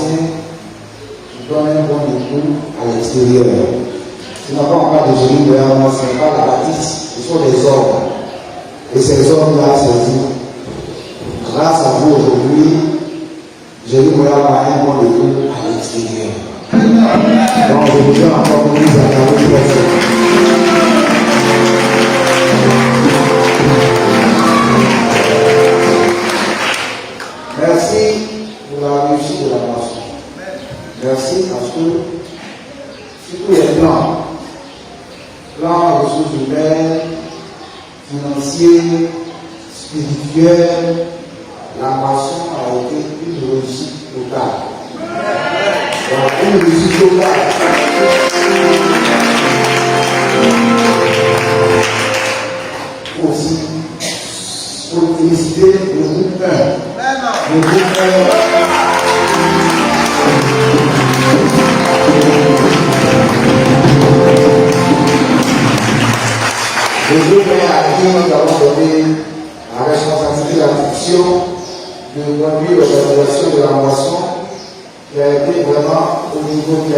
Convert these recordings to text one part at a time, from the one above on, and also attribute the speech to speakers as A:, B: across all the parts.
A: je donne un bon écoute à l'extérieur. Ce n'est pas encore de génie, mais ce n'est pas la bâtisse, ce sont des hommes. Et ces hommes-là, c'est vous. Grâce à vous aujourd'hui, Jésus a un bon écoute à l'extérieur. Donc, je vous donne encore plus à la merci pour la réussite de la moisson. Merci parce que surtout les plans ressources humaines, financiers, spirituels, la moisson a été une réussite totale. Donc, une réussite totale. Aussi, pour féliciter le groupe 1. Le groupe 1 à qui nous avons donné la responsabilité de la fiction de conduire l'organisation de la moisson qui a été vraiment au niveau qui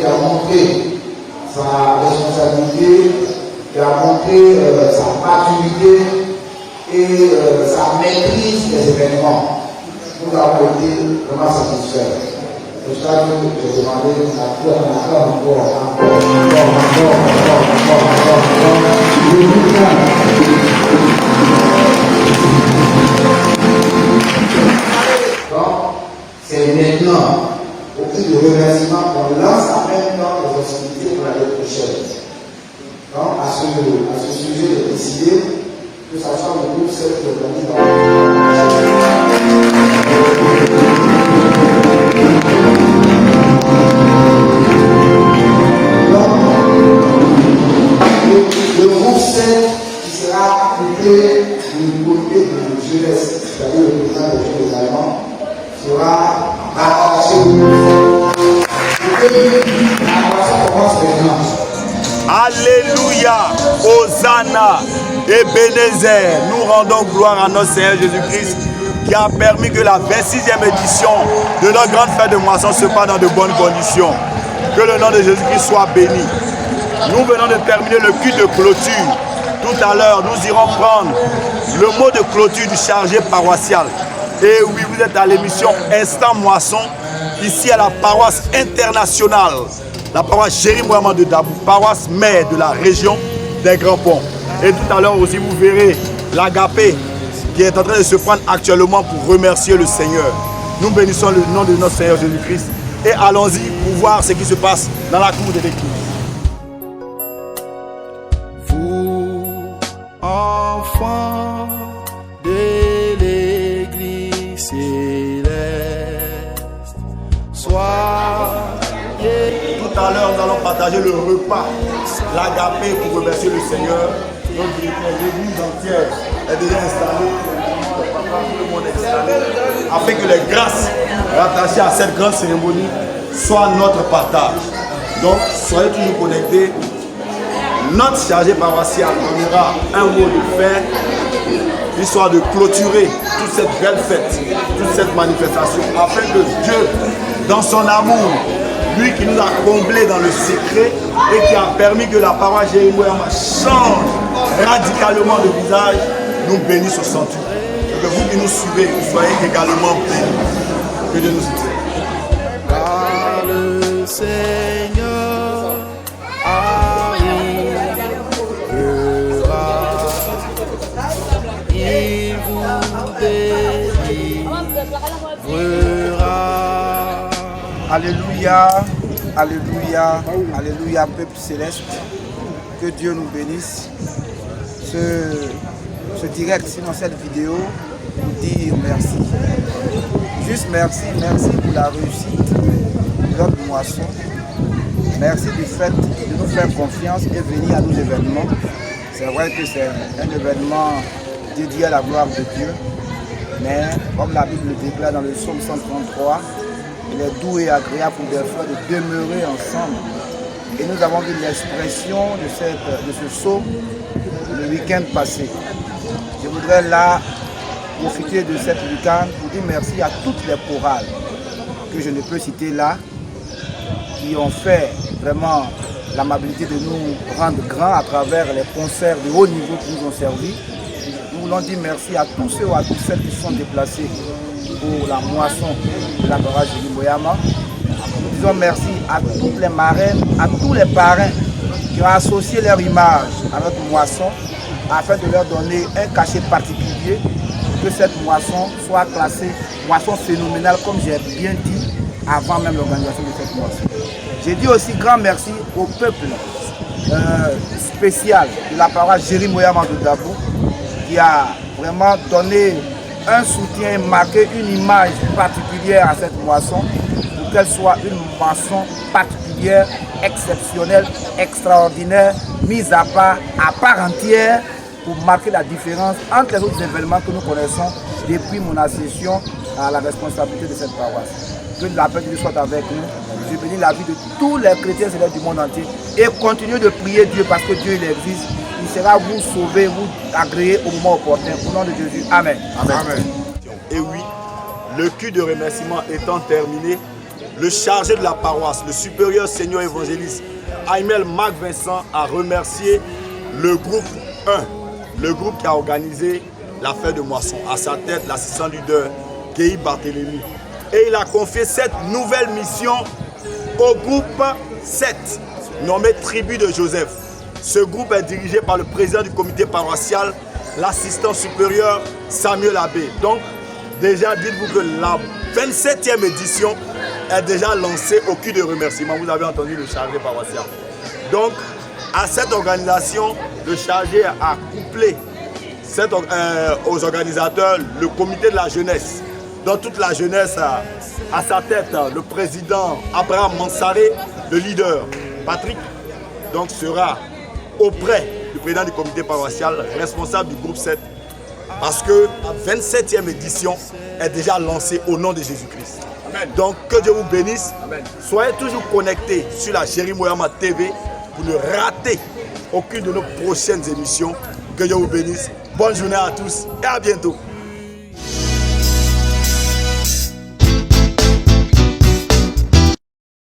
A: a montré sa responsabilité, qui a montré sa maturité et sa maîtrise des événements. Nous avons été vraiment satisfaits. C'est pour ça que j'ai demandé encore. Donc, c'est maintenant, au prix de remerciement, qu'on lance en même temps les hostilités pour l'année prochaine. Donc, à ce sujet, j'ai décidé que ça soit le groupe 7 qui organise le groupe 7 qui sera coupé du côté de jeunesse, c'est-à-dire le président de jeunes également, sera rattaché au groupe 7. La commence maintenant.
B: Alléluia, Hosanna, Ebenezer. Nous rendons gloire à notre Seigneur Jésus-Christ qui a permis que la 26e édition de notre grande fête de moisson se passe dans de bonnes conditions. Que le nom de Jésus-Christ soit béni. Nous venons de terminer le culte de clôture. Tout à l'heure, nous irons prendre le mot de clôture du chargé paroissial. Et oui, vous êtes à l'émission Instant Moisson, ici à la paroisse internationale, la paroisse Jérémy-Mohamed de Dabou, paroisse mère de la région des Grands Ponts. Et tout à l'heure aussi, vous verrez l'agapé qui est en train de se prendre actuellement pour remercier le Seigneur. Nous bénissons le nom de notre Seigneur Jésus-Christ et allons-y pour voir ce qui se passe dans la cour de l'église.
C: Enfants de l'église céleste, soyez.
B: Tout à l'heure, nous allons partager le repas, l'agapé pour remercier le Seigneur. L'église entière est déjà installée, tout le monde est installé, afin que les grâces rattachées à cette grande cérémonie soient notre partage. Donc, soyez toujours connectés. Notre chargé paroissial donnera un mot de fin, histoire de clôturer toute cette belle fête, toute cette manifestation, afin que Dieu, dans son amour, lui qui nous a comblés dans le secret et qui a permis que la paroisse Jérémy-Mohamed change radicalement de visage, nous bénisse au centuple. Et que vous qui nous suivez, vous soyez également bénis. Que Dieu nous soutienne.
C: Car le Seigneur
D: Alléluia, alléluia, alléluia, peuple céleste. Que Dieu nous bénisse. Ce direct, sinon cette vidéo, vous dire merci. Juste merci, merci pour la réussite de notre moisson. Merci du fait de nous faire confiance et venir à nos événements. C'est vrai que c'est un événement dédié à la gloire de Dieu. Mais comme la Bible le déclare dans le psaume 133, il est doux et agréable pour des frères de demeurer ensemble. Et nous avons vu l'expression de ce psaume le week-end passé. Je voudrais là profiter de cette week-end pour dire merci à toutes les chorales. que je ne peux citer là, qui ont fait vraiment l'amabilité de nous rendre grands à travers les concerts de haut niveau qui nous ont servi. Nous voulons dire merci à tous ceux ou à toutes celles qui se sont déplacés pour la moisson de la paroisse Jérémie Boyama. Nous disons merci à toutes les marraines, à tous les parrains qui ont associé leur image à notre moisson afin de leur donner un cachet particulier, que cette moisson soit classée moisson phénoménale, comme j'ai bien dit avant même l'organisation de cette moisson. J'ai dit aussi grand merci au peuple spécial de la paroisse Jérémie Boyama de Dabo, qui a vraiment donné un soutien, marqué une image particulière à cette moisson, pour qu'elle soit une moisson particulière, exceptionnelle, extraordinaire, mise à part entière, pour marquer la différence entre les autres événements que nous connaissons depuis mon accession à la responsabilité de cette paroisse. Que la paix de Dieu soit avec nous. Je bénis la vie de tous les chrétiens célèbres du monde entier et continuez de prier Dieu parce que Dieu il existe. Il sera vous sauver, vous agréer au moment opportun. Au nom de Jésus. Amen.
B: Amen. Et oui, le culte de remerciement étant terminé, le chargé de la paroisse, le supérieur seigneur évangéliste Aimel Marc Vincent a remercié le groupe 1, le groupe qui a organisé la fête de moisson. À sa tête, l'assistant leader Guy Barthélémy. Et il a confié cette nouvelle mission au groupe 7, nommé Tribu de Joseph. Ce groupe est dirigé par le président du comité paroissial, l'assistant supérieur Samuel Abbé. Donc, déjà, dites-vous que la 27e édition est déjà lancée au culte de remerciement. Vous avez entendu le chargé paroissial. Donc, à cette organisation, le chargé a couplé aux organisateurs le comité de la jeunesse. Dans toute la jeunesse, à sa tête, le président Abraham Mansaré, le leader Patrick, donc sera auprès du président du comité paroissial, responsable du groupe 7, parce que la 27e édition est déjà lancée au nom de Jésus-Christ. Donc que Dieu vous bénisse. Amen. Soyez toujours connectés sur la Jérémie Boyama TV pour ne rater aucune de nos prochaines émissions. Que Dieu vous bénisse. Bonne journée à tous et à bientôt.